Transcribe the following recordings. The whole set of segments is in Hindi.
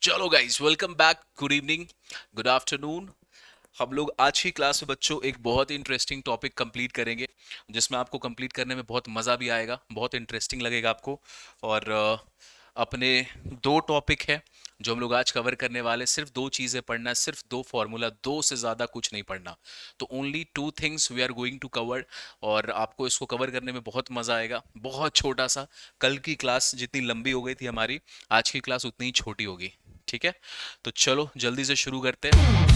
चलो guys, welcome back. Good evening, good afternoon. हम लोग आज की क्लास में बच्चों एक बहुत ही इंटरेस्टिंग टॉपिक कंप्लीट करेंगे, जिसमें आपको कंप्लीट करने में बहुत मज़ा भी आएगा, बहुत इंटरेस्टिंग लगेगा आपको। और अपने दो टॉपिक है जो हम लोग आज कवर करने वाले। सिर्फ दो चीज़ें पढ़ना है, सिर्फ दो फॉर्मूला, दो से ज़्यादा कुछ नहीं पढ़ना। तो only two things we are going to cover. और आपको इसको कवर करने में बहुत मज़ा आएगा। बहुत छोटा सा, कल की क्लास जितनी लंबी हो गई थी हमारी, आज की क्लास उतनी ही छोटी होगी। ठीक है, तो चलो जल्दी से शुरू करते हैं।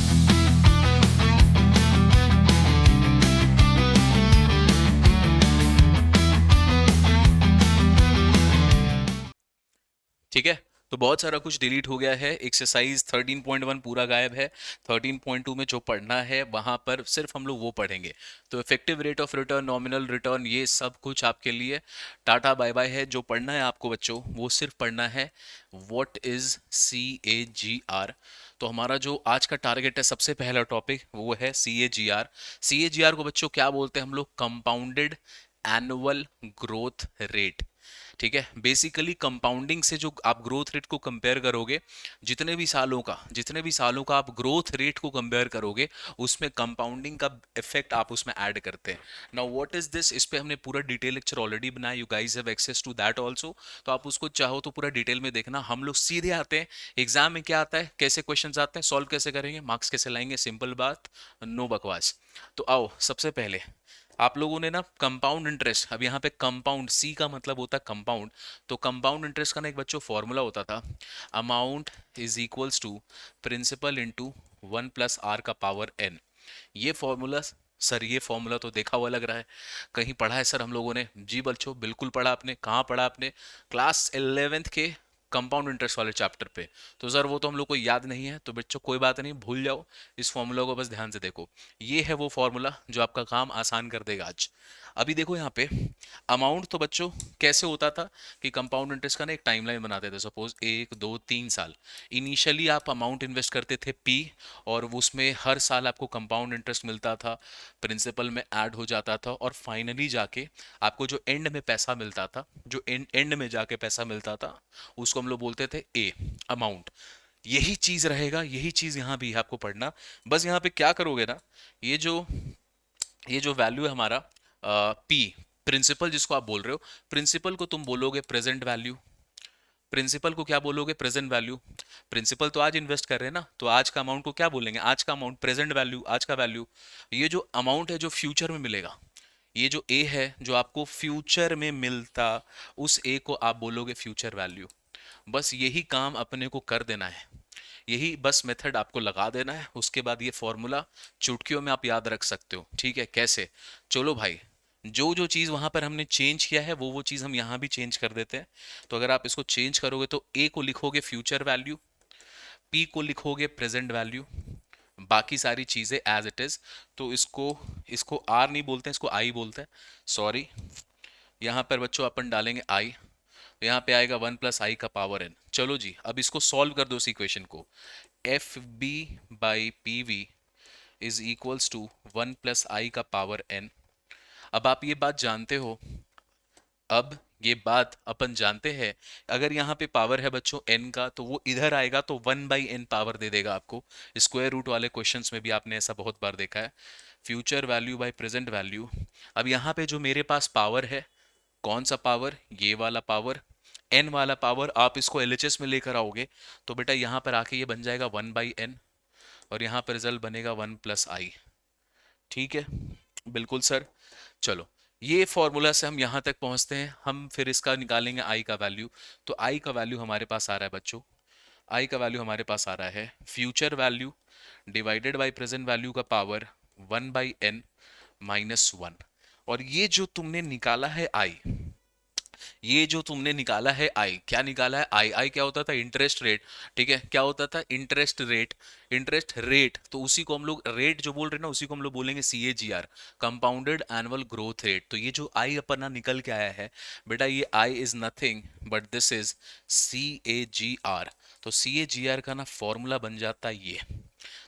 ठीक है, तो बहुत सारा कुछ डिलीट हो गया है। एक्सरसाइज 13.1 पूरा गायब है। 13.2 में जो पढ़ना है वहां पर सिर्फ हम लोग वो पढ़ेंगे। तो effective rate of return, nominal return, ये सब कुछ आपके लिए टाटा बाय बाय है। जो पढ़ना है आपको बच्चों, वो सिर्फ पढ़ना है व्हाट इज CAGR। तो हमारा जो आज का टारगेट है, सबसे पहला टॉपिक वो है CAGR। CAGR को बच्चों क्या बोलते हैं हम लोग? Compounded annual growth rate. ठीक है, बेसिकली कंपाउंडिंग से जो आप ग्रोथ रेट को कंपेयर करोगे, जितने भी सालों का आप ग्रोथ रेट को कंपेयर करोगे, उसमें कंपाउंडिंग का इफेक्ट आप उसमें ऐड करते हैं। Now what is this? इस पे हमने पूरा डिटेल लेक्चर ऑलरेडी बनाया। You guys have access to that also. तो आप उसको चाहो तो पूरा डिटेल में देखना। हम लोग सीधे आते हैं एग्जाम में। क्या आता है, कैसे क्वेश्चंस आते हैं, सॉल्व कैसे करेंगे, मार्क्स कैसे लाएंगे, सिंपल बात, नो बकवास। तो आओ, सबसे पहले आप लोगों ने ना कंपाउंड इंटरेस्ट, अब यहाँ पे कंपाउंड, सी का मतलब होता है कंपाउंड। तो कंपाउंड इंटरेस्ट का ना एक बच्चों फॉर्मूला होता था, amount is equals to principal into 1 + r⁻n। ये फॉर्मूला, सर ये फॉर्मूला तो देखा हुआ लग रहा है, कहीं पढ़ा है सर हम लोगों ने? जी बच्चों, बिल्कुल पढ़ा आपने। कहाँ पढ़ा आपने? क्लास 11th के कंपाउंड इंटरेस्ट वाले चैप्टर पे। तो सर वो तो हम लोग को याद नहीं है, तो बच्चों कोई बात नहीं, भूल जाओ। इस फॉर्मूला को बस ध्यान से देखो। ये है वो फॉर्मूला जो आपका काम आसान कर देगा आज। अभी देखो यहाँ पे अमाउंट तो बच्चों कैसे होता था कि कंपाउंड इंटरेस्ट का ना एक टाइमलाइन बनाते थे। सपोज 1 2 3 साल इनिशियली आप अमाउंट इन्वेस्ट करते थे P, और वो उसमें हर साल आपको कंपाउंड इंटरेस्ट मिलता था, प्रिंसिपल में ऐड हो जाता था, और फाइनली जाके आपको जो एंड में पैसा मिलता था, जो एंड एंड में जाके पैसा मिलता था, उसको हम लोग बोलते थे A, अमाउंट। यही चीज रहेगा, यही चीज यहाँ भी है, आपको पढ़ना। बस यहाँ पे क्या करोगे ना, ये जो वैल्यू है हमारा P, प्रिंसिपल जिसको आप बोल रहे हो, प्रिंसिपल को तुम बोलोगे प्रेजेंट वैल्यू। प्रिंसिपल को क्या बोलोगे? Present value. प्रिंसिपल तो आज इन्वेस्ट कर रहे हैं ना, तो आज का अमाउंट को क्या बोलेंगे? आज का अमाउंट, प्रेजेंट वैल्यू, आज का वैल्यू। ये जो अमाउंट है जो फ्यूचर में मिलेगा, ये जो ए है जो आपको फ्यूचर में मिलता, उस ए को आप बोलोगे फ्यूचर वैल्यू। बस यही काम अपने को कर देना है, यही बस मेथड आपको लगा देना है। उसके बाद ये फॉर्मूला चुटकियों में आप याद रख सकते हो। ठीक है, कैसे? चलो भाई, जो जो चीज़ वहां पर हमने चेंज किया है वो चीज़ हम यहाँ भी चेंज कर देते हैं। तो अगर आप इसको चेंज करोगे तो ए को लिखोगे फ्यूचर वैल्यू, पी को लिखोगे प्रेजेंट वैल्यू, बाकी सारी चीज़ें एज इट इज़। तो इसको इसको आर नहीं बोलते हैं, इसको आई बोलते हैं, सॉरी। यहाँ पर बच्चों अपन डालेंगे आई, तो यहाँ पे आएगा 1 + i⁻n। चलो जी, अब इसको सॉल्व कर दो इस इक्वेशन को। FB/PV is equals to 1 + i⁻n। अब आप ये बात जानते हो, अब ये बात अपन जानते हैं, अगर यहाँ पे पावर है बच्चों n का, तो वो इधर आएगा तो 1/n पावर दे देगा आपको। स्क्वायर रूट वाले क्वेश्चंस में भी आपने ऐसा बहुत बार देखा है, future value by present value. अब यहाँ पे जो मेरे पास पावर है, कौन सा पावर? ये वाला पावर, n वाला पावर। आप इसको LHS में लेकर आओगे तो बेटा यहाँ पर आके ये बन जाएगा 1/n, और यहाँ पर रिजल्ट बनेगा 1 + i। ठीक है, बिल्कुल सर। चलो, ये फॉर्मूला से हम यहाँ तक पहुँचते हैं, हम फिर इसका निकालेंगे आई का वैल्यू। तो आई का वैल्यू हमारे पास आ रहा है बच्चों, आई का वैल्यू हमारे पास आ रहा है future value divided by present value का पावर 1/n-1। और ये जो तुमने निकाला है आई, ये जो तुमने निकाला है आई, क्या निकाला है? आई, आई क्या होता था? Interest rate. ठीक है, क्या होता था? Interest rate. इंटरेस्ट रेट, तो उसी को हम लोग रेट जो बोल रहे हैं ना, उसी को हम लोग बोलेंगे CAGR, compounded annual growth rate. तो ये जो आई अपना निकल के आया है बेटा, ये I is nothing but this is CAGR। तो CAGR का ना फॉर्मूला बन जाता है ये।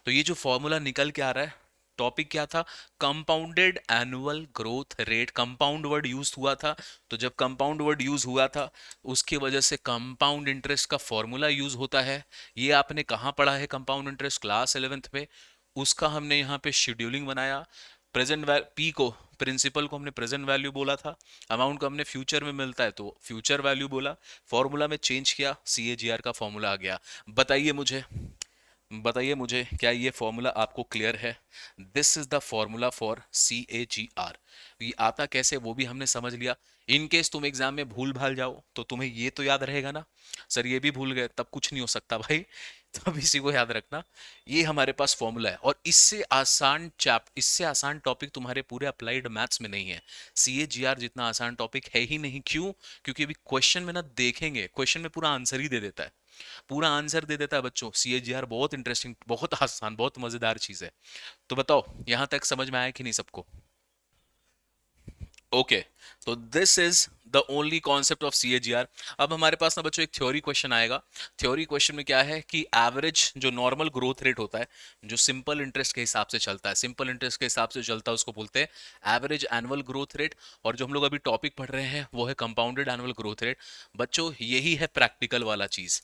तो ये जो फॉर्मूला निकल के आ रहा है, टॉपिक क्या था? Compounded annual growth rate. Compound word use हुआ था, तो जब कंपाउंड वर्ड यूज हुआ था उसकी वजह से कंपाउंड इंटरेस्ट का फॉर्मूला यूज होता है। ये आपने कहाँ पढ़ा है? कंपाउंड इंटरेस्ट क्लास 11th में। उसका हमने यहाँ पे शेड्यूलिंग बनाया। प्रेजेंट पी को, प्रिंसिपल को हमने प्रेजेंट वैल्यू बोला था, अमाउंट को हमने फ्यूचर में मिलता है तो फ्यूचर वैल्यू बोला, फॉर्मूला में चेंज किया, सी ए जी आर का फॉर्मूला आ गया। बताइए मुझे, बताइए मुझे, क्या ये फॉर्मूला आपको क्लियर है? This is the formula for C A G R. ये आता कैसे वो भी हमने समझ लिया। इन केस तुम एग्जाम में भूल भाल जाओ तो तुम्हें ये तो याद रहेगा ना, सर ये भी भूल गए, तब कुछ नहीं हो सकता भाई। तब इसी को याद रखना, ये हमारे पास फॉर्मूला है। और इससे आसान टॉपिक तुम्हारे पूरे अप्लाइड मैथ्स में नहीं है। सी ए जी आर जितना आसान टॉपिक है ही नहीं। क्यों? क्योंकि अभी क्वेश्चन में ना देखेंगे, क्वेश्चन में पूरा आंसर ही दे देता है, पूरा आंसर दे देता है बच्चों। सीएजीआर बहुत इंटरेस्टिंग, बहुत आसान, बहुत मजेदार चीज है। तो बताओ यहां तक समझ में आया कि नहीं सबको? ओके, तो this is the only concept of CAGR. अब हमारे पास ना बच्चों एक थ्योरी क्वेश्चन आएगा। थ्योरी क्वेश्चन में क्या है कि एवरेज जो नॉर्मल ग्रोथ रेट होता है, जो सिंपल इंटरेस्ट के हिसाब से चलता है, सिंपल इंटरेस्ट के हिसाब से चलता है, उसको बोलते हैं एवरेज एनुअल ग्रोथ रेट। और जो हम लोग अभी टॉपिक पढ़ रहे हैं वो है कंपाउंडेड एनुअल ग्रोथ रेट। बच्चों यही है प्रैक्टिकल वाला चीज,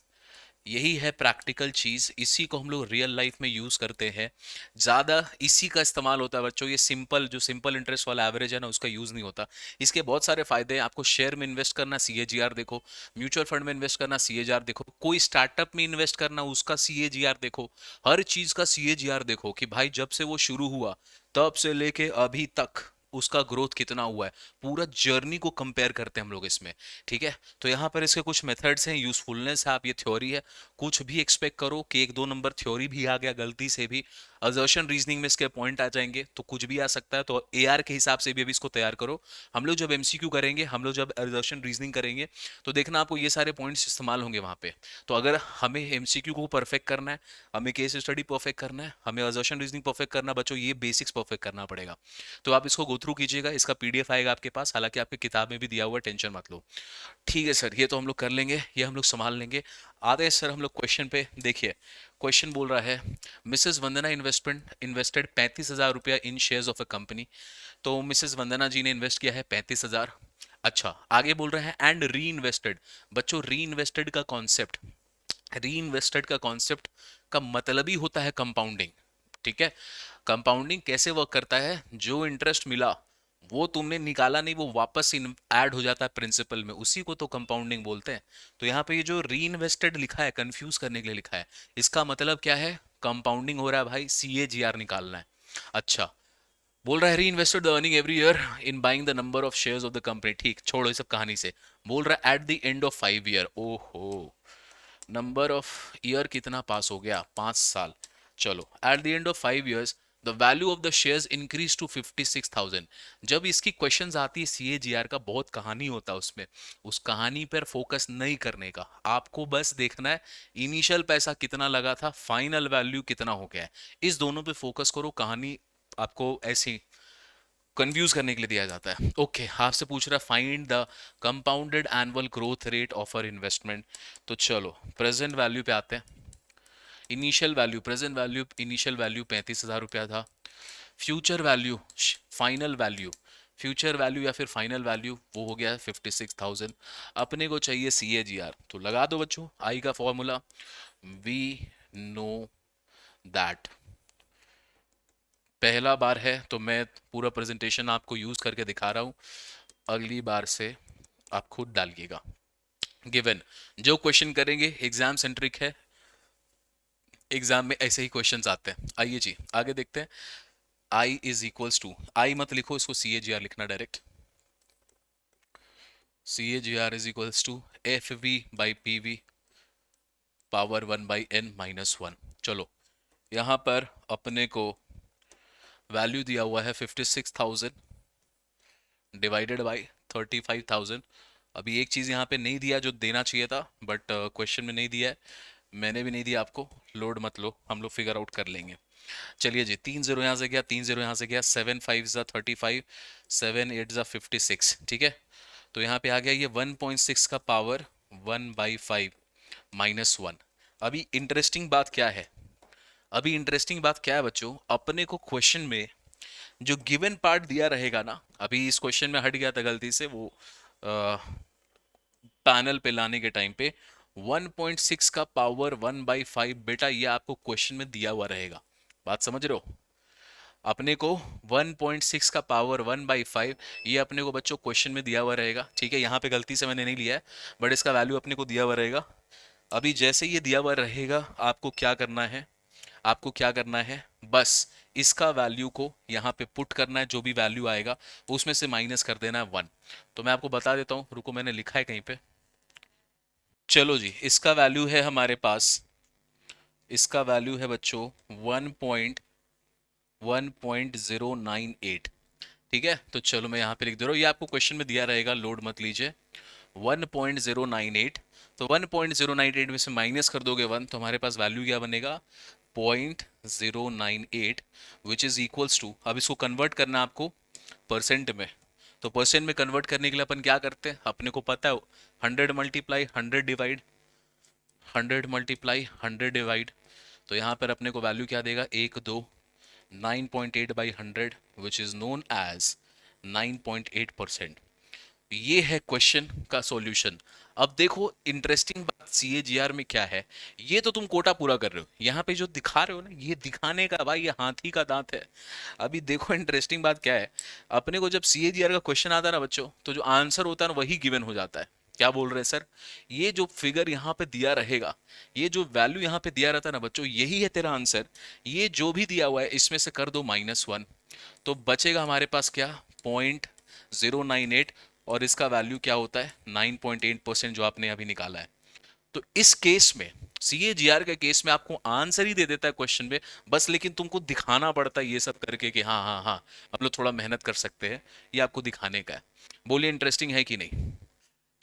यही है प्रैक्टिकल चीज, इसी को हम लोग रियल लाइफ में यूज करते हैं, ज्यादा इसी का इस्तेमाल होता है बच्चों। ये सिंपल, जो सिंपल इंटरेस्ट वाला एवरेज है ना, उसका यूज नहीं होता। इसके बहुत सारे फायदे हैं। आपको शेयर में इन्वेस्ट करना, सीएजीआर देखो। म्यूचुअल फंड में इन्वेस्ट करना, सीएजीआर देखो। कोई स्टार्टअप में इन्वेस्ट करना, उसका सीएजीआर देखो। हर चीज का सीएजीआर देखो कि भाई जब से वो शुरू हुआ तब से लेके अभी तक उसका ग्रोथ कितना हुआ है, पूरा जर्नी को कंपेयर करते हैं हम लोग इसमें। ठीक है, तो यहाँ पर इसके कुछ मेथड्स हैं, यूजफुलनेस है, आप ये थ्योरी है, कुछ भी एक्सपेक्ट करो कि एक दो नंबर थ्योरी भी आ गया गलती से भी, असर्शन रीजनिंग में इसके पॉइंट आ जाएंगे तो कुछ भी आ सकता है। तो एआर के हिसाब से भी अभी इसको तैयार करो। हम लोग जब एमसीक्यू करेंगे, हम लोग जब असर्शन रीजनिंग करेंगे, तो देखना आपको ये सारे पॉइंट्स इस्तेमाल होंगे वहां पे। तो अगर हमें एमसीक्यू को परफेक्ट करना है, हमें केस स्टडी परफेक्ट करना है, हमें असर्शन रीजनिंग परफेक्ट करना, बच्चों ये बेसिक्स परफेक्ट करना पड़ेगा। तो आप इसको गो थ्रू कीजिएगा, इसका पीडीएफ आएगा आपके पास, हालांकि आपकी किताब में भी दिया हुआ है, टेंशन मत लो। ठीक है सर, ये तो हम लोग कर लेंगे, ये हम लोग संभाल लेंगे। आते हैं सर हम लोग क्वेश्चन पे। देखिए क्वेश्चन बोल रहा है, मिसेस वंदना इन्वेस्टमेंट इन्वेस्टेड 35,000 रुपया इन शेयर्स ऑफ अ कंपनी। तो मिसेस वंदना जी ने इन्वेस्ट किया है 35,000। अच्छा, आगे बोल रहे हैं एंड री इन्वेस्टेड। बच्चों री इन्वेस्टेड का कॉन्सेप्ट, री इन्वेस्टेड का कॉन्सेप्ट का मतलब ही होता है कंपाउंडिंग। ठीक है, कंपाउंडिंग कैसे वर्क करता है? जो इंटरेस्ट मिला वो तुमने निकाला नहीं, वो वापस ऐड हो जाता है प्रिंसिपल में, उसी को तो कंपाउंडिंग बोलते हैं। तो यहाँ पे ये जो री इन्वेस्टेड लिखा है, कंफ्यूज करने के लिए लिखा है, इसका मतलब क्या है? कंपाउंडिंग हो रहा है भाई, सी ए जी आर निकालना है। अच्छा, बोल रहा है reinvested the earning every year in buying the number of shares of the company. ठीक, छोड़ो ये सब कहानी से। बोल रहा है at the end of 5 year. ओहो, नंबर ऑफ ईयर कितना पास हो गया? 5 साल। चलो, at the end of 5 years the value of the shares increase to 56,000। जब इसकी क्वेश्चंस आती है सीएजीआर का, बहुत कहानी होता है उसमें, उस कहानी पर फोकस नहीं करने का, आपको बस देखना है इनिशियल पैसा कितना लगा था, फाइनल वैल्यू कितना हो गया है, इस दोनों पे फोकस करो। कहानी आपको ऐसी कंफ्यूज करने के लिए दिया जाता है। ओके, आपसे पूछ रहा है find the compounded annual growth rate of our investment. तो चलो प्रेजेंट वैल्यू पे आते हैं। Initial value, present value, initial value 35,000 रुपया था। Future value, final value, future value या फिर फाइनल वैल्यू वो हो गया 56,000। अपने को चाहिए सी ए जी आर, तो लगा दो बच्चों आई का फॉर्मूला। वी नो दैट, पहला बार है तो मैं पूरा प्रेजेंटेशन आपको यूज करके दिखा रहा हूं, अगली बार से आप खुद डालिएगा। गिवन, जो क्वेश्चन करेंगे एग्जाम सेंट्रिक है, एग्जाम में ऐसे ही क्वेश्चंस आते हैं। आइए जी आगे देखते हैं। I is equals to, I मत लिखो इसको, सी ए जी आर लिखना डायरेक्ट। C A G R is equals to F V by P V power 1/n-1। चलो, यहां पर अपने को वैल्यू दिया हुआ है 56,000 डिवाइडेड बाई 35,000। अभी एक चीज यहाँ पे नहीं दिया जो देना चाहिए था, बट क्वेश्चन में नहीं दिया है, मैंने भी नहीं दिया आपको, लोड मत लो, हम लोग फिगर आउट कर लेंगे। चलिए जी, 3 0 यहाँ से गया, 3 0 यहाँ से गया, 7 5 ज़ा 35, 7 8 ज़ा 56। ठीक है, तो यहाँ पे आ गया ये 1.6 का पावर 1/5 -1। अभी इंटरेस्टिंग बात क्या है, अभी इंटरेस्टिंग बात क्या है बच्चों, अपने को क्वेश्चन में जो गिवन पार्ट दिया रहेगा ना, अभी इस क्वेश्चन में हट गया था गलती से वो पैनल पे लाने के टाइम पे 1.6 का पावर 1/5 बेटा, ये आपको क्वेश्चन में दिया हुआ रहेगा। बात समझ रहे हो? अपने को 1.6 का पावर 1/5 ये अपने को बच्चों क्वेश्चन में दिया हुआ रहेगा। ठीक है, यहाँ पे गलती से मैंने नहीं लिया है, बट इसका वैल्यू अपने को दिया हुआ रहेगा। अभी जैसे ये दिया हुआ रहेगा, आपको क्या करना है, आपको क्या करना है, बस इसका वैल्यू को यहाँ पे पुट करना है, जो भी वैल्यू आएगा उसमें से माइनस कर देना है 1। तो मैं आपको बता देता हूँ, रुको मैंने लिखा है कहीं पे। चलो जी, इसका वैल्यू है हमारे पास, इसका वैल्यू है बच्चों 1.098। ठीक है, तो चलो मैं यहाँ पे लिख दे रहा हूँ, ये आपको क्वेश्चन में दिया रहेगा, लोड मत लीजिए। 1.098, तो 1.098 में से माइनस कर दोगे 1, तो हमारे पास वैल्यू क्या बनेगा, 0.098, विच इज इक्वल्स टू, अब इसको कन्वर्ट करना है आपको परसेंट में। तो परसेंट में कन्वर्ट करने के लिए अपन क्या करते हैं, अपने को पता है 100 मल्टीप्लाई 100 डिवाइड, 100 मल्टीप्लाई 100 डिवाइड, तो यहाँ पर अपने को वैल्यू क्या देगा, 9.8/100, विच इज नोन एज 9.8%। ये है क्वेश्चन का सॉल्यूशन। अब देखो इंटरेस्टिंग बात सीएजीआर में क्या है, ये तो तुम कोटा पूरा कर रहे हो, यहाँ पे जो दिखा रहे हो ना, ये दिखाने का भाई, ये हाथी का दांत है। अभी देखो इंटरेस्टिंग बात क्या है, अपने को जब सीएजीआर का क्वेश्चन आता है ना बच्चों, तो जो आंसर होता है ना वही गिवन हो जाता है। क्या बोल रहे हैं सर, ये जो फिगर यहाँ पे दिया रहेगा, ये जो वैल्यू यहाँ पे दिया रहता है ना बच्चों, यही है तेरा आंसर। ये जो भी दिया हुआ है इसमें से कर दो -1, तो बचेगा हमारे पास क्या, 0.098, और इसका वैल्यू क्या होता है 9.8% जो आपने अभी निकाला है। तो इस केस में, सीएजीआर के केस में आपको आंसर ही दे देता है क्वेश्चन में, बस लेकिन तुमको दिखाना पड़ता है ये सब करके कि हाँ हाँ हाँ हम लोग थोड़ा मेहनत कर सकते हैं, ये आपको दिखाने का है। बोलिए इंटरेस्टिंग है कि नहीं?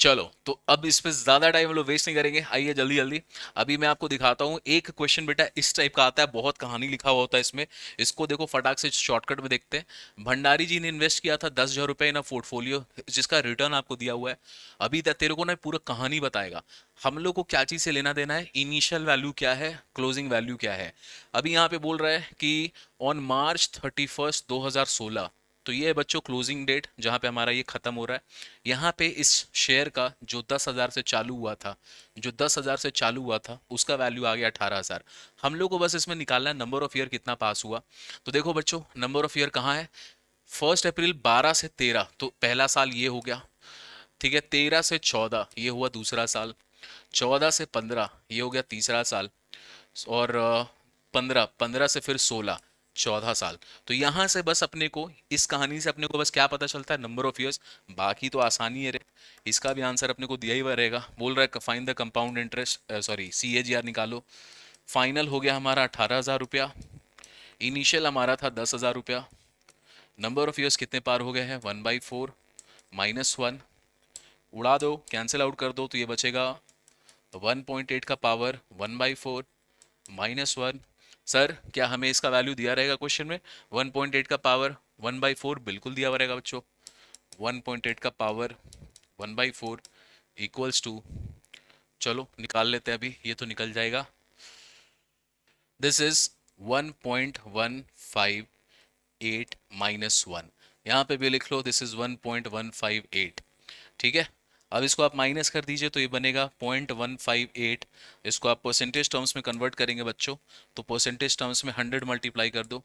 चलो तो अब इस पे ज्यादा टाइम हम लोग वेस्ट नहीं करेंगे, आइए जल्दी जल्दी। अभी मैं आपको दिखाता हूँ एक क्वेश्चन बेटा, इस टाइप का आता है, बहुत कहानी लिखा हुआ होता है इसमें। इसको देखो फटाक से शॉर्टकट में देखते हैं। भंडारी जी ने इन्वेस्ट किया था 10,000 रुपए इन अ पोर्टफोलियो, जिसका रिटर्न आपको दिया हुआ है। अभी तक तेरे को ना पूरा कहानी बताएगा, हम लोग को क्या चीज से लेना देना है, इनिशियल वैल्यू क्या है, क्लोजिंग वैल्यू क्या है। अभी यहाँ पे बोल रहा है कि ऑन मार्च 31 2016, तो ये है बच्चों क्लोजिंग डेट जहां पे हमारा ये खत्म हो रहा है। यहाँ पे इस शेयर का जो 10,000 से चालू हुआ था, जो 10,000 से चालू हुआ था उसका वैल्यू आ गया 18,000। हम लोग को बस इसमें निकालना है नंबर ऑफ ईयर कितना पास हुआ। तो देखो बच्चों नंबर ऑफ ईयर कहाँ है, 1 अप्रैल 12 से 13, तो पहला साल ये हो गया। ठीक है, 13 से 14 ये हुआ दूसरा साल, 14 से 15 ये हो गया तीसरा साल, और 15 से फिर 16, 14 साल। तो यहां से बस अपने को इस कहानी से अपने को बस क्या पता चलता है, नंबर ऑफ इयर्स। बाकी तो आसानी है रे, इसका भी आंसर अपने को दिया ही हुआ रहेगा। बोल रहा है find the compound interest, sorry CAGR निकालो। फाइनल हो गया हमारा 18,000 रुपया, इनिशियल हमारा था 10,000 रुपया। नंबर ऑफ इयर्स कितने पार हो गए हैं, 1/4 -1, उड़ा दो कैंसिल आउट कर दो, तो ये बचेगा 1.8 का पावर 1/4 -1। सर क्या हमें इसका वैल्यू दिया रहेगा क्वेश्चन में, 1.8 का पावर 1/4 बिल्कुल दिया हुआ रहेगा बच्चों। 1.8 का पावर 1/4 इक्वल्स टू, चलो निकाल लेते हैं, अभी ये तो निकल जाएगा। दिस इज 1.158 -1, यहाँ पे भी लिख लो दिस इज 1.158। ठीक है, अब इसको आप माइनस कर दीजिए तो ये बनेगा 0.158। इसको आप परसेंटेज टर्म्स में कन्वर्ट करेंगे बच्चों, तो परसेंटेज टर्म्स में 100 मल्टीप्लाई कर दो,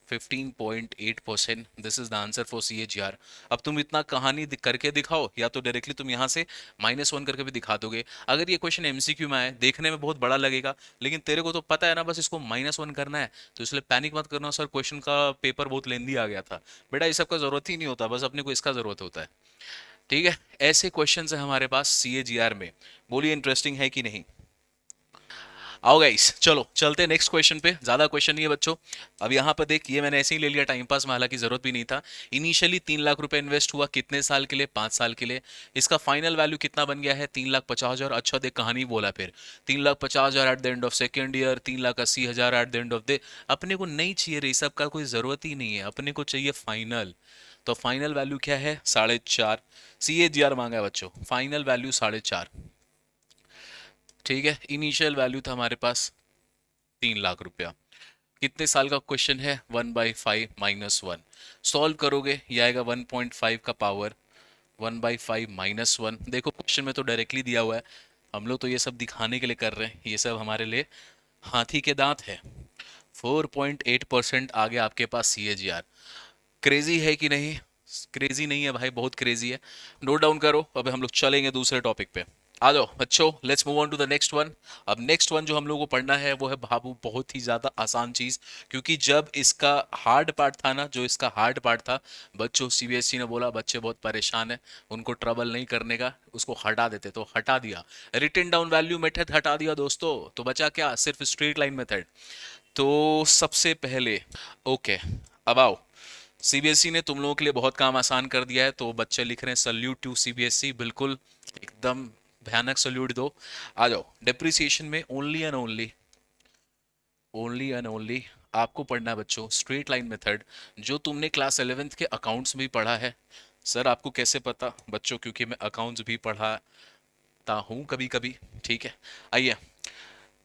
15.8%। This is the answer for CAGR. अब तुम इतना कहानी करके दिखाओ, या तो डायरेक्टली तुम यहाँ से -1 करके भी दिखा दोगे। अगर ये क्वेश्चन एमसीक्यू में आए, देखने में बहुत बड़ा लगेगा, लेकिन तेरे को तो पता है ना बस इसको -1 करना है, तो इसलिए पैनिक मत करना सर क्वेश्चन का पेपर बहुत लेंदी आ गया था। बेटा इस सब का जरूरत ही नहीं होता, बस अपने को इसका जरूरत होता है। ठीक है, ऐसे क्वेश्चंस है हमारे पास सीएजीआर में। बोलिए इंटरेस्टिंग है कि नहीं? आओ गाइस चलो चलते हैं नेक्स्ट क्वेश्चन पे, ज्यादा क्वेश्चन नहीं है बच्चों। अब यहाँ पर देख, ये मैंने ऐसे ही ले लिया टाइम पास में, हालांकि जरूरत भी नहीं था। इनिशियली 3 लाख रुपए इन्वेस्ट हुआ, कितने साल के लिए, 5 साल के लिए। इसका फाइनल वैल्यू कितना बन गया है, 3,50,000। अच्छा देख कहानी बोला फिर, 3,50,000 eight the end of second year, 3,80,000 eight the end of the. अपने को नहीं चाहिए रे सब का, कोई जरूरत ही नहीं है, अपने को चाहिए फाइनल। तो फाइनल वैल्यू क्या है, 4.5। सीएजीआर मांगा है बच्चों, फाइनल वैल्यू 4.5। ठीक है, इनिशियल वैल्यू था हमारे पास 3 लाख रुपया। कितने साल का क्वेश्चन है? 1/5 - 1। सॉल्व करोगे ये आएगा 1.5 का पावर 1/5 - 1। देखो क्वेश्चन में तो डायरेक्टली दिया हुआ है, हम लोग तो ये सब दिखाने के लिए कर रहे हैं, ये सब हमारे लिए हाथी के दांत है। 4.8% आगे आपके पास CAGR। क्रेजी है कि नहीं? क्रेजी नहीं है भाई, बहुत क्रेजी है। नोट डाउन करो, अब हम लोग चलेंगे दूसरे टॉपिक पे। आ जाओ बच्चों, let's move on to the next one. अब नेक्स्ट वन जो हम लोग को पढ़ना है वो है बाबू बहुत ही ज्यादा आसान चीज, क्योंकि जब इसका हार्ड पार्ट था ना, जो इसका हार्ड पार्ट था, बच्चों CBSE ने बोला बच्चे बहुत परेशान है, उनको ट्रबल नहीं करने का, उसको हटा देते, तो हटा दिया। रिटन डाउन वैल्यू मेथड हटा दिया दोस्तों, तो बचा क्या? सिर्फ स्ट्रेट लाइन मेथड। तो सबसे पहले ओके, अब आओ, CBSE ने तुम लोगों के लिए बहुत काम आसान कर दिया है, तो बच्चे लिख रहे हैं सल्यूट टू CBSE, बिल्कुल एकदम भयानक सल्यूट दो। आ जाओ, डेप्रिसिएशन में ओनली आपको पढ़ना है बच्चों स्ट्रेट लाइन मेथड, जो तुमने क्लास 11th के अकाउंट्स में भी पढ़ा है। सर आपको कैसे पता बच्चों? क्योंकि मैं अकाउंट्स भी पढ़ाता हूँ कभी कभी। ठीक है, आइए।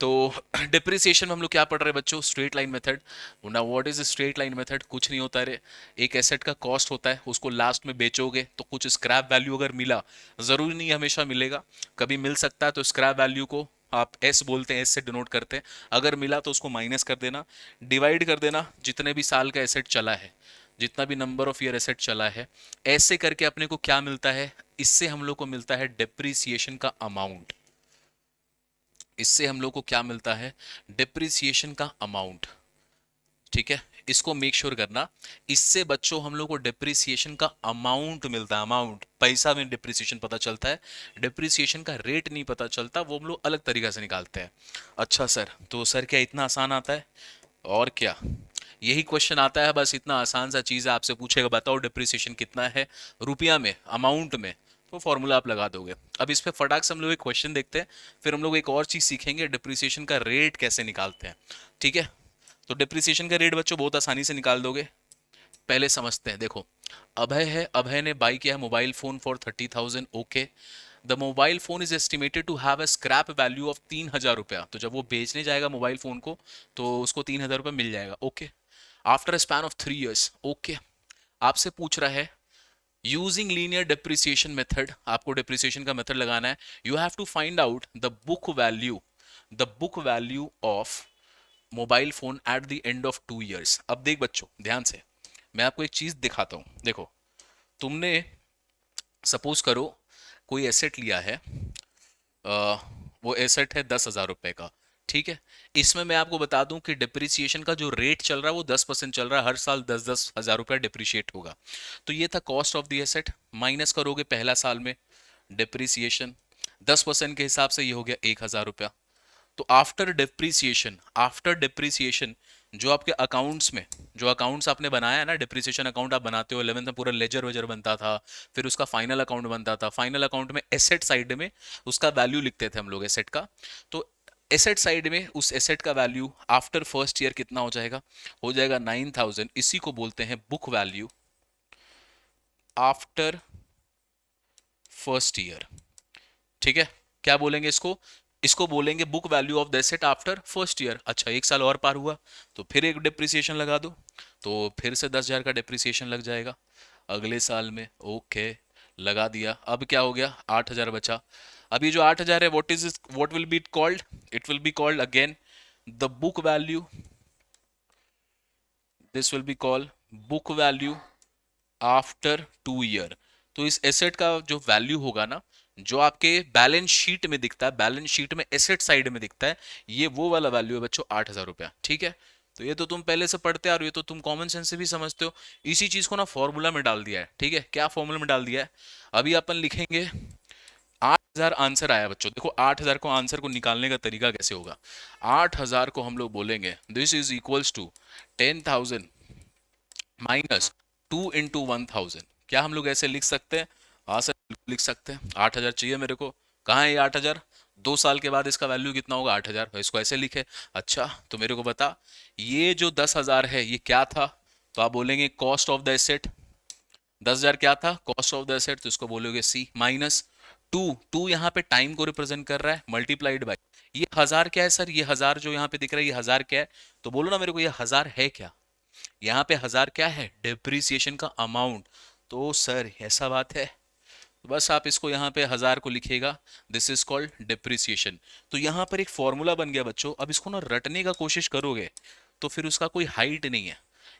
तो डिप्रिसिएशन में हम लोग क्या पढ़ रहे हैं बच्चों? Straight line method. ना what is straight line method? कुछ नहीं होता रे, एक एसेट का कॉस्ट होता है, उसको लास्ट में बेचोगे तो कुछ स्क्रैप वैल्यू अगर मिला, जरूरी नहीं हमेशा मिलेगा, कभी मिल सकता है, तो स्क्रैप वैल्यू को आप एस बोलते हैं, एस से डिनोट करते हैं। अगर मिला तो उसको माइनस कर देना, डिवाइड कर देना जितने भी साल का एसेट चला है, जितना भी नंबर ऑफ ईयर एसेट चला है, ऐसे करके अपने को क्या मिलता है? इससे हम लोग को मिलता है डिप्रिसिएशन का अमाउंट। इससे हम लोग को क्या मिलता है? डिप्रिसिएशन का अमाउंट। ठीक है, इसको मेक श्योर करना। इससे बच्चों हम लोग को डिप्रिसिएशन का अमाउंट मिलता है, अमाउंट, पैसा में डिप्रिसिएशन पता चलता है, डिप्रिसिएशन का रेट नहीं पता चलता, वो हम लोग अलग तरीका से निकालते हैं। अच्छा सर, तो सर क्या इतना आसान आता है? और क्या, यही क्वेश्चन आता है, बस इतना आसान सा चीज है, आपसे पूछेगा बताओ डिप्रिसिएशन कितना है रुपया में, अमाउंट में, तो फॉर्मूला आप लगा दोगे। अब इस पे फटाक से हम लोग एक क्वेश्चन देखते हैं, फिर हम लोग एक और चीज सीखेंगे, डिप्रिसिएशन का रेट कैसे निकालते हैं। ठीक है, तो डिप्रिसिएशन का रेट बच्चों बहुत आसानी से निकाल दोगे। पहले समझते हैं, देखो अभय है, अभय ने बाई किया है mobile phone for 30,000। Okay, the mobile phone is estimated to have a scrap value of 3,000 रुपया। तो जब वो बेचने जाएगा मोबाइल फोन को, तो उसको 3,000 रुपया मिल जाएगा। Okay, after span of 3 years. Okay, आपसे पूछ रहा है यूजिंग लीनियर डिप्रिसिएशन मेथड, आपको डिप्रिसिएशन का मेथड लगाना है। You have to find out the book value of mobile phone at the end of 2 years. अब देख बच्चों ध्यान से, मैं आपको एक चीज दिखाता हूं, देखो तुमने सपोज करो कोई एसेट लिया है, अ, वो एसेट है 10,000 रुपए का। ठीक है, इसमें मैं आपको बता दूं कि डिप्रिसिएशन का जो रेट चल रहा है वो 10% चल रहा है, हर साल 10,000 रुपया डिप्रिशिएट होगा। तो ये था cost of the asset, minus करोगे पहला साल में डिप्रिसिएशन, 10% के हिसाब से ये हो गया 1,000 रुपया। तो आफ्टर डिप्रिसिएशन जो आपके अकाउंट्स में, जो अकाउंट्स आपने बनाया है ना, डिप्रिसिएशन अकाउंट आप बनाते हो 11th में, पूरा लेजर वेजर बनता था, फिर उसका फाइनल अकाउंट बनता था, फाइनल अकाउंट में एसेट साइड में उसका वैल्यू लिखते थे हम लोग एसेट का। तो एसेट साइड में उस एसेट का वैल्यू आफ्टर फर्स्ट ईयर कितना हो जाएगा? हो जाएगा 9,000। इसी को बोलते हैं book value after first year. ठीक है, क्या बोलेंगे इसको? इसको बोलेंगे book value of the asset after first year. अच्छा, एक साल और पार हुआ तो फिर एक डिप्रिसिएशन लगा दो, तो फिर से 10,000 का डिप्रिसिएशन लग जाएगा अगले साल में। ओके, लगा दिया। अब क्या हो गया? 8,000 बचा। अब ये जो 8,000 है, what will be called? It will be called again the book value, this will be called book value after 2 year. तो इस एसेट का जो वैल्यू होगा ना, जो आपके बैलेंस शीट में दिखता है, बैलेंस शीट में एसेट साइड में दिखता है, ये वो वाला वैल्यू है बच्चों, 8,000 रुपया। ठीक है, तो ये तो तुम पहले से पढ़ते आ रहे हो, ये तो तुम कॉमन सेंस से भी समझते हो। इसी चीज को ना फॉर्मूला में डाल दिया है। ठीक है, क्या फॉर्मूला में डाल दिया है? अभी अपन लिखेंगे 8,000 आंसर आया बच्चों। देखो 8,000 को आंसर को निकालने का तरीका कैसे होगा? 8,000 को हम लोग बोलेंगे this is equals to 10,000 minus 2 × 1,000। क्या हम लोग ऐसे लिख सकते हैं? हाँ सर बिल्कुल लिख सकते हैं। 8,000 चाहिए मेरे को, कहाँ है ये 8,000? 2 साल के बाद इसका वैल्यू कितना होगा? 8,000। तो इसको ऐसे लिखे। अच्छा, तो मेरे को बता, ये जो 10,000 है ये क्या था? तो आप बोलेंगे कॉस्ट ऑफ द एसेट। 10,000 क्या था? कॉस्ट ऑफ द एसेट, तो इसको बोलोगे सी, माइनस टू टू यहाँ पे टाइम को रिप्रेजेंट कर रहा है, मल्टीप्लाइड बाय ये हजार क्या है सर, ये हजार जो यहाँ पे दिख रहा है ये हजार क्या है, तो बोलो ना मेरे को ये हजार है क्या, यहाँ पे हजार क्या है, डिप्रिसिएशन का अमाउंट। तो सर ऐसा बात है, तो बस आप इसको यहाँ पे हजार को लिखिएगा, दिस इज कॉल्ड डिप्रिसिएशन। तो यहाँ पर एक फॉर्मूला बन गया बच्चों, अब इसको ना रटने का कोशिश करोगे तो फिर उसका कोई हाइट नहीं है,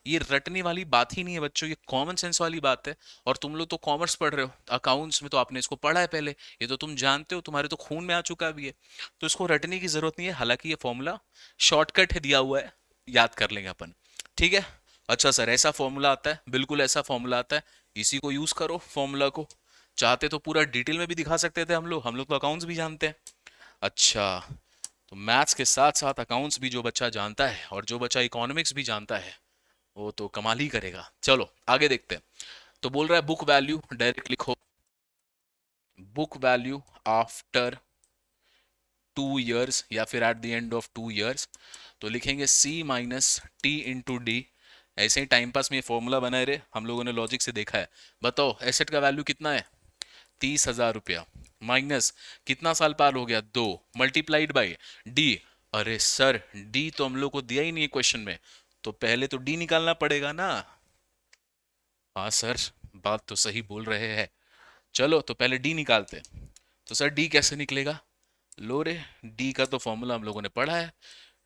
ये रटने वाली बात ही नहीं है बच्चों, ये कॉमन सेंस वाली बात है। और तुम लोग तो कॉमर्स पढ़ रहे हो, अकाउंट्स में तो आपने इसको पढ़ा है पहले, ये तो तुम जानते हो, तुम्हारे तो खून में आ चुका भी है, तो इसको रटने की जरूरत नहीं है। हालांकि ये फॉर्मूला शॉर्टकट है दिया हुआ है, याद कर लेंगे अपन, ठीक है। अच्छा सर ऐसा फॉर्मूला आता है, बिल्कुल ऐसा फॉर्मूला आता है, इसी को यूज करो फॉर्मूला को, चाहते तो पूरा डिटेल में भी दिखा सकते थे हम लोग तो अकाउंट्स भी जानते हैं। अच्छा, तो मैथ्स के साथ साथ अकाउंट्स भी जो बच्चा जानता है और जो बच्चा इकोनॉमिक्स भी जानता है वो तो कमाल ही करेगा। चलो आगे देखते हैं। तो बोल रहा है बुक वैल्यू, डायरेक्ट लिखो बुक वैल्यू आफ्टर 2 years या फिर eight the end of 2 years, तो लिखेंगे C minus T into D. ऐसे ही टाइम पास में ये फॉर्मूला बनाए रहे, हम लोगों ने लॉजिक से देखा है। बताओ एसेट का वैल्यू कितना है, 30,000 रुपया, माइनस कितना साल पार हो गया, 2, मल्टीप्लाइड बाई डी। अरे सर डी तो हम लोग को दिया ही नहीं है क्वेश्चन में, तो पहले तो डी निकालना पड़ेगा ना। हाँ सर बात तो सही बोल रहे हैं, चलो तो पहले डी निकालते हैं। तो सर डी कैसे निकलेगा, लो रे, डी का तो फॉर्मूला हम लोगों ने पढ़ा है,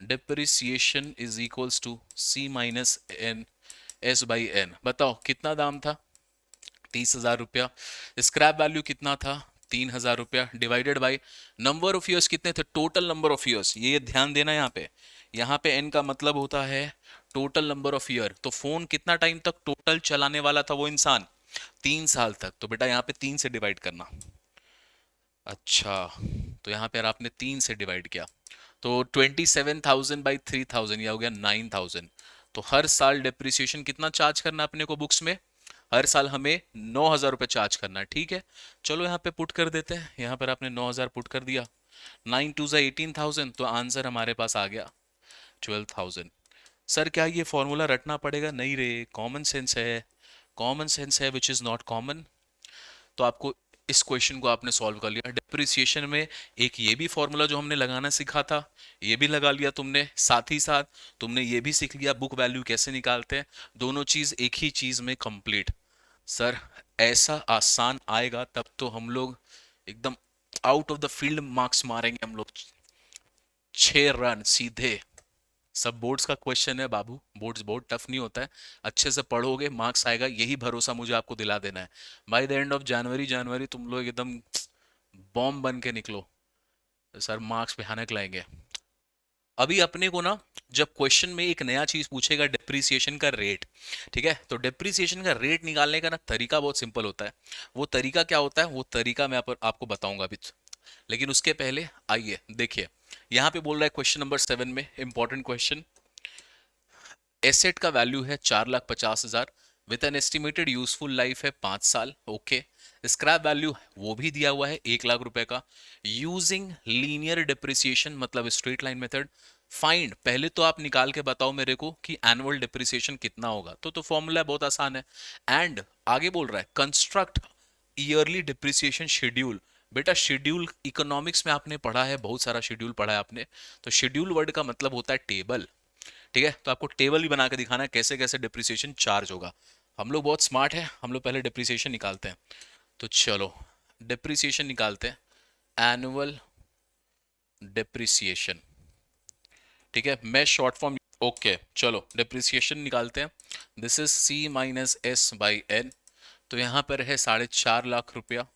depreciation is equals to C minus N S by N. बताओ कितना दाम था, 30,000 रुपया, स्क्रैप वैल्यू कितना था, 3,000 रुपया, divided by number of years कितने थे, टोटल नंबर ऑफ ईयर्स, ये ध्यान देना यहाँ पे एन का मतलब होता है टोटल नंबर ऑफ ईयर। तो फोन कितना टाइम तक टोटल चलाने वाला था वो इंसान, 3 साल तक, तो बेटा यहाँ पे 3 से डिवाइड करना। अच्छा, तो यहाँ पे आपने 3 से डिवाइड किया, तो 27,000/3000 यह हो गया 9,000। तो हर साल डिप्रिसिएशन कितना चार्ज करना अपने को बुक्स में, हर साल हमें 9,000 रुपये चार्ज करना है, ठीक है। चलो यहाँ पे पुट कर देते हैं, यहाँ पर आपने 9,000 पुट कर दिया, 9 2 18,000, तो आंसर हमारे पास आ गया 12,000। सर क्या ये फॉर्मूला रटना पड़ेगा, नहीं रे, कॉमन सेंस है, कॉमन सेंस है विच इज नॉट कॉमन। तो आपको इस क्वेश्चन को आपने सॉल्व कर लिया। डिप्रिसिएशन में एक ये भी फॉर्मूला जो हमने लगाना सीखा था ये भी लगा लिया तुमने, साथ ही साथ तुमने ये भी सीख लिया बुक वैल्यू कैसे निकालते हैं, दोनों चीज एक ही चीज में कंप्लीट। सर ऐसा आसान आएगा तब तो हम लोग एकदम out of the field marks मारेंगे हम लोग, 6 रन सीधे। सब बोर्ड्स का क्वेश्चन है बाबू, बोर्ड्स बहुत टफ नहीं होता है, अच्छे से पढ़ोगे मार्क्स आएगा, यही भरोसा मुझे आपको दिला देना है। By the end of January तुम लोग एकदम बॉम्ब बन के निकलो, सर मार्क्स पे हानक लाएंगे। अभी अपने को ना जब क्वेश्चन में एक नया चीज पूछेगा डिप्रिसिएशन का रेट, ठीक है, तो डिप्रिसिएशन का रेट निकालने का ना तरीका बहुत सिंपल होता है। वो तरीका क्या होता है, वो तरीका मैं आपको बताऊंगा अभी, लेकिन उसके पहले आइए देखिए, यहाँ पे बोल रहा है क्वेश्चन नंबर 7 में, इंपॉर्टेंट क्वेश्चन, एसेट का वैल्यू है 4,50,000 with an estimated useful life है 5 साल, ओके। स्क्रैप वैल्यू वो भी दिया हुआ है 1,00,000 रुपए का, यूजिंग लीनियर डिप्रिसिएशन मतलब स्ट्रेट लाइन मेथड, फाइंड, पहले तो आप निकाल के बताओ मेरे को कि एनुअल डिप्रिसिएशन कितना होगा, तो फॉर्मूला बहुत आसान है। एंड आगे बोल रहा है कंस्ट्रक्ट ईयरली डिप्रिसिएशन शेड्यूल। बेटा शेड्यूल इकोनॉमिक्स में आपने पढ़ा है, बहुत सारा शेड्यूल पढ़ा है आपने, तो शेड्यूल वर्ड का मतलब होता है टेबल, ठीक है। तो आपको टेबल भी बना के दिखाना है कैसे कैसे डिप्रिसिएशन चार्ज होगा। हम लोग बहुत स्मार्ट है, हम लोग पहले डिप्रिसिएशन निकालते हैं, तो चलो डिप्रिसिएशन निकालते हैं, एनुअल डिप्रिसिएशन, ठीक है, मैं शॉर्ट फॉर्म, ओके चलो डिप्रिसिएशन निकालते हैं, this is C minus S by N. तो यहाँ पर है 4.5 लाख रुपया,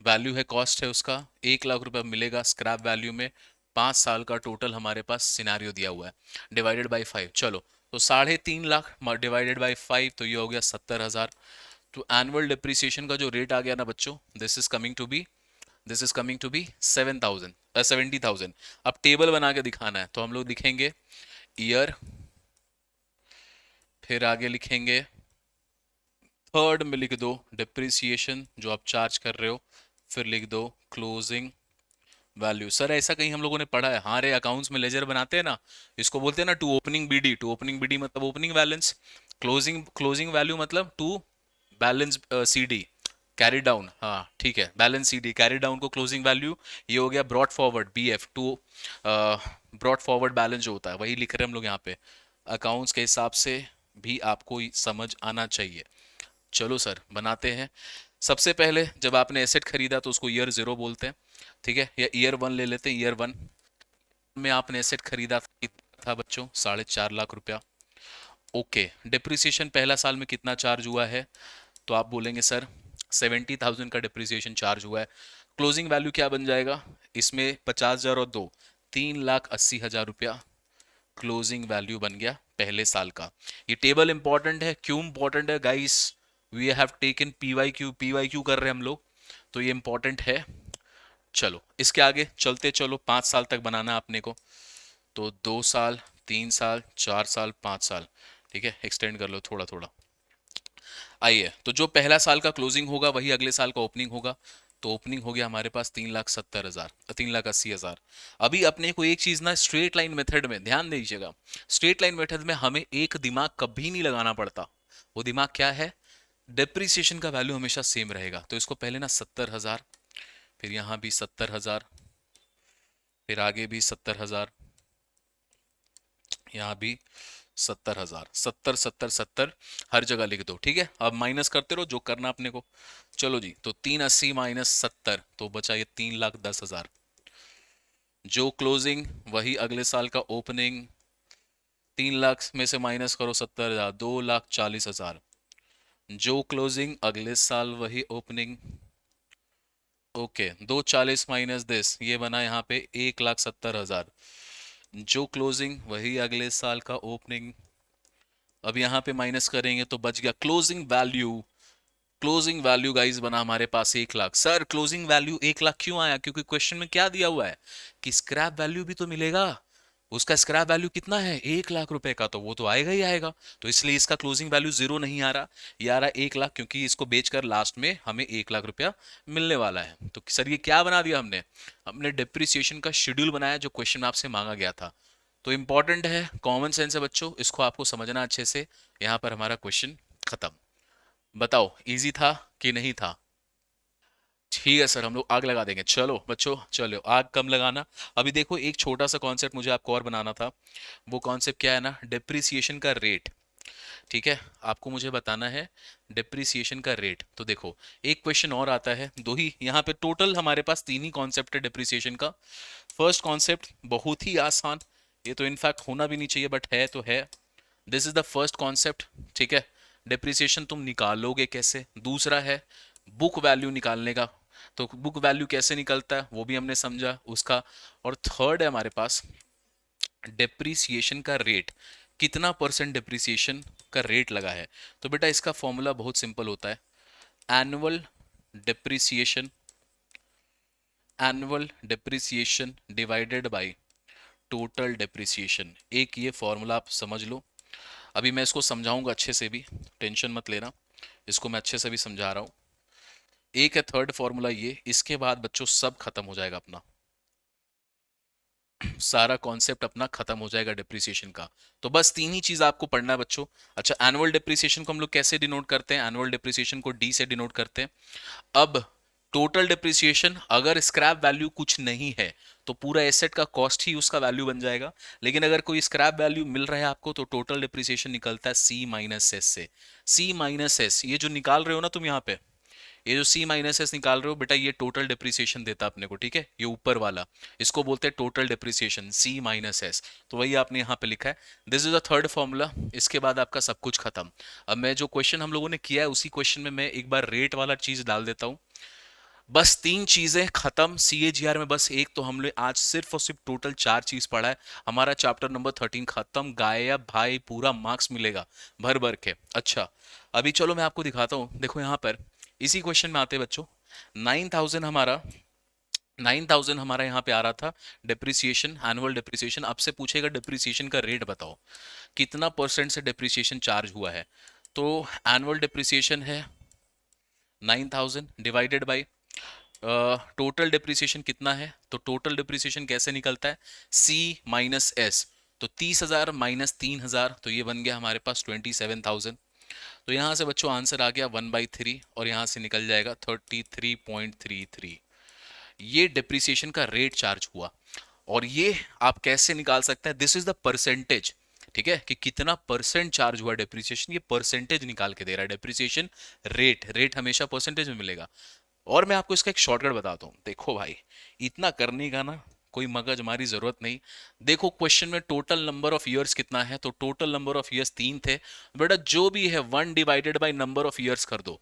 वैल्यू है, कॉस्ट है उसका 1,00,000 रुपया मिलेगा स्क्रैप वैल्यू में, 5 साल का टोटल हमारे पास सिनारियो दिया हुआ है, डिवाइडेड बाई 5, चलो तो 3.5 लाख डिवाइडेड बाई 5, तो ये हो गया 70,000। तो एनुअल डिप्रिसिएशन का जो रेट आ गया ना बच्चों, this is coming to be 70,000। अब टेबल बना के दिखाना है, तो हम लोग लिखेंगे ईयर, फिर आगे लिखेंगे थर्ड में लिख दो डिप्रिसिएशन जो आप चार्ज कर रहे हो, फिर लिख दो क्लोजिंग वैल्यू। सर ऐसा कहीं हम लोगों ने पढ़ा है, हाँ रे, अकाउंट्स में लेजर बनाते हैं ना, इसको बोलते हैं ना to opening BD, to opening BD मतलब opening balance, closing closing value मतलब to balance CD, carry down, हाँ ठीक है, बैलेंस सीडी कैरी डाउन को क्लोजिंग वैल्यू, ये हो गया brought forward BF to, brought forward balance जो होता है वही लिख रहे हैं हम लोग यहाँ पे, अकाउंट्स के हिसाब से भी आपको समझ आना चाहिए। चलो सर बनाते हैं। सबसे पहले जब आपने एसेट खरीदा तो उसको ईयर जीरो बोलते हैं, ठीक है, या ईयर वन ले लेते हैं। ईयर वन में आपने एसेट खरीदा था, कितना था बच्चों, 4.5 लाख रुपया। ओके, डिप्रिसिएशन पहला साल में कितना चार्ज हुआ है, तो आप बोलेंगे सर 70,000 का डिप्रिसिएशन चार्ज हुआ है। क्लोजिंग वैल्यू क्या बन जाएगा, इसमें 50,000 और दो, 3,80,000 रुपया क्लोजिंग वैल्यू बन गया पहले साल का। ये टेबल इंपॉर्टेंट है, क्यों इंपॉर्टेंट है guys, we have taken PY Q कर रहे हैं हम लोग, तो ये इंपॉर्टेंट है। चलो इसके आगे चलते, चलो 5 साल तक बनाना है अपने को, तो 2 साल, 3 साल, 4 साल, 5 साल, ठीक है, एक्सटेंड कर लो थोड़ा थोड़ा। आइए, तो जो पहला साल का क्लोजिंग होगा वही अगले साल का ओपनिंग होगा, तो ओपनिंग हो गया हमारे पास 3,70,000, 3,80,000। अभी अपने को एक चीज ना स्ट्रेट लाइन मेथड में ध्यान दीजिएगा, स्ट्रेट लाइन मेथड में हमें एक दिमाग कभी नहीं लगाना पड़ता। वो दिमाग क्या है, डेप्रिसिएशन का वैल्यू हमेशा सेम रहेगा, तो इसको पहले ना 70,000, फिर यहाँ भी 70,000, फिर आगे भी 70,000, यहाँ भी 70,000, 70, 70, 70 हर जगह लिख दो, ठीक है। अब माइनस करते रहो जो करना अपने को। चलो जी, तो 380 माइनस 70 तो बचा ये 3,10,000। जो क्लोजिंग वही अगले साल का ओपनिंग, 3 लाख में से माइनस करो 70,000, 2,40,000। जो क्लोजिंग अगले साल वही ओपनिंग, ओके, 240 माइनस दिस, ये बना यहाँ पे 1,70,000। जो क्लोजिंग वही अगले साल का ओपनिंग, अब यहाँ पे माइनस करेंगे तो बच गया closing value. Closing value guys बना हमारे पास 1 lakh. Sir closing value 1 lakh क्यों आया, क्योंकि क्वेश्चन में क्या दिया हुआ है कि स्क्रैप वैल्यू भी तो मिलेगा, उसका स्क्रैप वैल्यू कितना है 1 लाख रुपए का, तो वो तो आएगा ही आएगा, तो इसलिए इसका क्लोजिंग वैल्यू जीरो नहीं आ रहा, ये आ रहा 1 लाख, क्योंकि इसको बेचकर लास्ट में हमें 1 लाख रुपया मिलने वाला है। तो सर ये क्या बना दिया हमने, हमने डिप्रिसिएशन का शेड्यूल बनाया जो क्वेश्चन में आपसे मांगा गया था। तो इंपॉर्टेंट है, कॉमन सेंस है बच्चों, इसको आपको समझना अच्छे से। यहाँ पर हमारा क्वेश्चन खत्म। बताओ इजी था कि नहीं था। ठीक है सर, हम लोग आग लगा देंगे। चलो बच्चों, चलो आग कम लगाना। अभी देखो एक छोटा सा कॉन्सेप्ट मुझे आपको और बनाना था, वो कॉन्सेप्ट क्या है ना, डिप्रिसिएशन का रेट, ठीक है, आपको मुझे बताना है डिप्रिसिएशन का रेट। तो देखो एक क्वेश्चन और आता है, दो ही यहाँ पे टोटल हमारे पास तीन ही कॉन्सेप्ट है डिप्रिसिएशन का। फर्स्ट कॉन्सेप्ट बहुत ही आसान, ये तो इनफैक्ट होना भी नहीं चाहिए बट है तो है, this is the first concept, ठीक है। डिप्रिसिएशन तुम निकालोगे कैसे, दूसरा है बुक वैल्यू निकालने का, तो बुक वैल्यू कैसे निकलता है वो भी हमने समझा उसका। और थर्ड है हमारे पास डिप्रिसिएशन का रेट, कितना परसेंट डिप्रिसिएशन का रेट लगा है। तो बेटा इसका फॉर्मूला बहुत सिंपल होता है, annual depreciation, annual depreciation divided by total depreciation. एक ये फॉर्मूला आप समझ लो, अभी मैं इसको समझाऊंगा अच्छे से भी, टेंशन मत लेना, इसको मैं अच्छे से भी समझा रहा हूँ। एक है थर्ड फॉर्मूला ये, इसके बाद बच्चों सब खत्म हो जाएगा अपना, सारा कॉन्सेप्ट अपना खत्म हो जाएगा डिप्रिसिएशन का। तो बस तीन ही चीज आपको पढ़ना है बच्चों। अच्छा, एनुअल डिप्रिसिएशन को हम लोग कैसे डिनोट करते हैं, एनुअल डिप्रिसिएशन को डी से डिनोट करते हैं। अब टोटल डिप्रिसिएशन, अगर स्क्रैप वैल्यू कुछ नहीं है तो पूरा एसेट का कॉस्ट ही उसका वैल्यू बन जाएगा, लेकिन अगर कोई स्क्रैप वैल्यू मिल रहा है आपको तो टोटल डिप्रिसिएशन निकलता है सी माइनस एस से। सी माइनस एस ये जो निकाल रहे हो ना तुम यहाँ पे, ये जो सी माइनस एस निकाल रहे हो बेटा, ये टोटल डिप्रिसिएशन देता अपने को, ठीक है, ये ऊपर वाला, इसको बोलते हैं टोटल डिप्रिसिएशन, सी माइनस एस। तो वही आपने यहाँ पे लिखा है, this is the third formula. इसके बाद आपका सब कुछ खत्म। अब मैं जो क्वेश्चन हम लोगों ने किया है उसी क्वेश्चन में मैं एक बार रेट वाला चीज डाल देता हूँ। बस तीन चीजें खत्म CAGR में, बस एक तो हमने आज सिर्फ और सिर्फ टोटल चार चीज पढ़ा है, हमारा चैप्टर नंबर 13 खत्म, गायब भाई, पूरा मार्क्स मिलेगा भर भर के। अच्छा, अभी चलो मैं आपको दिखाता हूँ, देखो यहाँ पर इसी क्वेश्चन में आते हैं बच्चों, 9,000 हमारा, 9,000 हमारा यहाँ पे आ रहा था डिप्रिसिएशन, एनुअल डिप्रिसिएशन। आपसे पूछेगा डिप्रिसिएशन का रेट बताओ, कितना परसेंट से डिप्रिसिएशन चार्ज हुआ है। तो एनुअल डिप्रिसिएशन है 9,000 डिवाइडेड बाई टोटल डिप्रिसिएशन कितना है, तो टोटल डिप्रिसिएशन कैसे निकलता है, C माइनस एस, तो 30,000 माइनस 3,000, तो ये बन गया हमारे पास 27,000। तो यहाँ से बच्चों आंसर आ गया 1/3 और यहाँ से निकल जाएगा 33.33। ये डिप्रिसिएशन का रेट चार्ज हुआ। और ये आप कैसे निकाल सकते हैं, दिस इज द परसेंटेज, ठीक है, कि कितना परसेंट चार्ज हुआ डेप्रिसिएशन, ये परसेंटेज निकाल के दे रहा है डेप्रिसिएशन रेट। रेट हमेशा परसेंटेज में मिलेगा। और मैं आपको इसका एक शॉर्टकट बताता हूं, देखो भाई, इतना करने का ना कोई मगज हमारी जरूरत नहीं। देखो क्वेश्चन में टोटल नंबर ऑफ ईयर्स कितना है, तो टोटल नंबर ऑफ ईयर्स 3 थे। बेटा जो भी है 1 divided by number of years कर दो,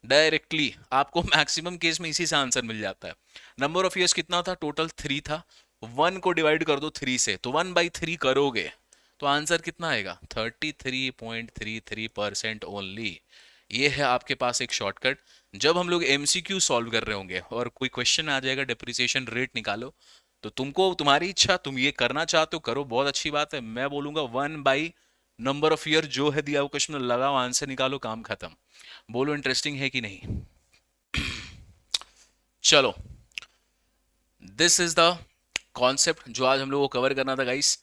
डायरेक्टली आपको मैक्सिमम केस में इसी से आंसर मिल जाता है। नंबर ऑफ ईयर्स कितना था, टोटल 3 था, 1 को डिवाइड कर दो 3 से, तो 1/3 करोगे तो आंसर कितना आएगा, 33.33% ओनली। ये है आपके पास एक शॉर्टकट। जब हम लोग एमसीक्यू सॉल्व कर रहे होंगे और कोई क्वेश्चन आ जाएगा डिप्रिसिएशन रेट निकालो, तो तुमको तुम्हारी इच्छा, तुम ये करना चाहते हो करो, बहुत अच्छी बात है। मैं बोलूंगा 1 नंबर ऑफ ईयर जो है दिया हुआ क्वेश्चन में लगाओ, आंसर निकालो, काम खत्म। बोलो इंटरेस्टिंग है कि नहीं। चलो, दिस इज द कॉन्सेप्ट जो आज हम लोगों को कवर करना था गाइस।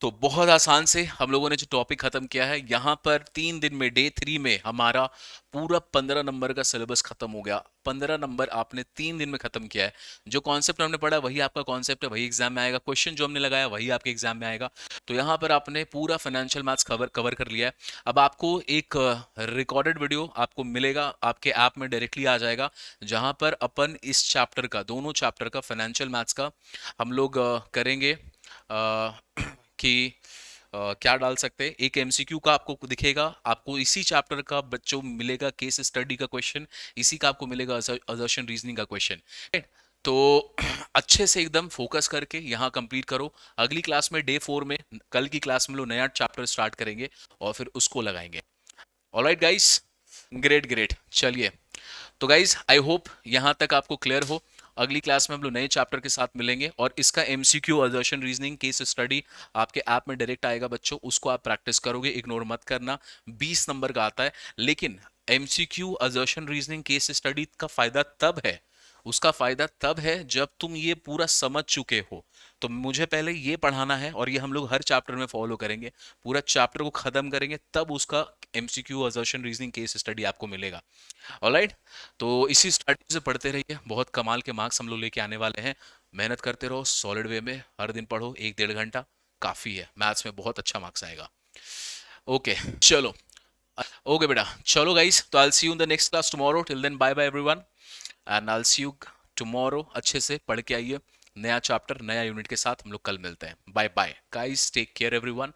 तो बहुत आसान से हम लोगों ने जो टॉपिक खत्म किया है यहाँ पर 3 दिन में, डे 3 में हमारा पूरा 15 नंबर का सिलेबस खत्म हो गया। 15 नंबर आपने 3 दिन में खत्म किया है। जो कॉन्सेप्ट हमने पढ़ा वही आपका कॉन्सेप्ट है, वही एग्जाम में आएगा। क्वेश्चन जो हमने लगाया वही आपके एग्जाम में आएगा। तो यहाँ पर आपने पूरा फाइनेंशियल मैथ्स कवर कवर कर लिया है। अब आपको एक रिकॉर्डेड वीडियो आपको मिलेगा, आपके ऐप में डायरेक्टली आ जाएगा, जहां पर अपन इस चैप्टर का, दोनों चैप्टर का, फाइनेंशियल मैथ्स का हम लोग करेंगे। कि क्या डाल सकते हैं, एक एमसीक्यू का आपको दिखेगा, आपको इसी चैप्टर का बच्चों मिलेगा केस स्टडी का क्वेश्चन, इसी का आपको मिलेगा असर्शन रीजनिंग का क्वेश्चन। तो अच्छे से एकदम फोकस करके यहाँ कंप्लीट करो। अगली क्लास में डे 4 में, कल की क्लास में लोग नया चैप्टर स्टार्ट करेंगे और फिर उसको लगाएंगे। Alright guys, great great. चलिए, तो गाइज आई होप यहां तक आपको क्लियर हो। अगली क्लास में हम लोग नए चैप्टर के साथ मिलेंगे और इसका MCQ assertion reasoning case study आपके ऐप में डायरेक्ट आएगा बच्चों, उसको आप प्रैक्टिस करोगे, इग्नोर मत करना। 20 नंबर का आता है, लेकिन MCQ assertion reasoning case study का फायदा तब है, उसका फायदा तब है जब तुम ये पूरा समझ चुके हो। तो मुझे पहले ये पढ़ाना है और ये हम लोग हर चैप्टर में फॉलो करेंगे, पूरा चैप्टर को खत्म करेंगे, तब उसका MCQ assertion reasoning case study आपको मिलेगा। ऑलराइट, तो इसी स्ट्रैटेजी से पढ़ते रहिए, बहुत कमाल के मार्क्स हम लोग लेके आने वाले हैं। मेहनत करते रहो सॉलिड वे में, हर दिन पढ़ो 1-1.5 घंटा, काफी है, मैथ्स में बहुत अच्छा मार्क्स आएगा। ओके, चलो, ओके बेटा, चलो गाइस, तो I see you in the next class tomorrow. Till then bye bye everyone, and I see you tomorrow. अच्छे से पढ़ के आइए, नया चैप्टर नया यूनिट के साथ हम लोग कल मिलते हैं। Bye bye guys, take care everyone.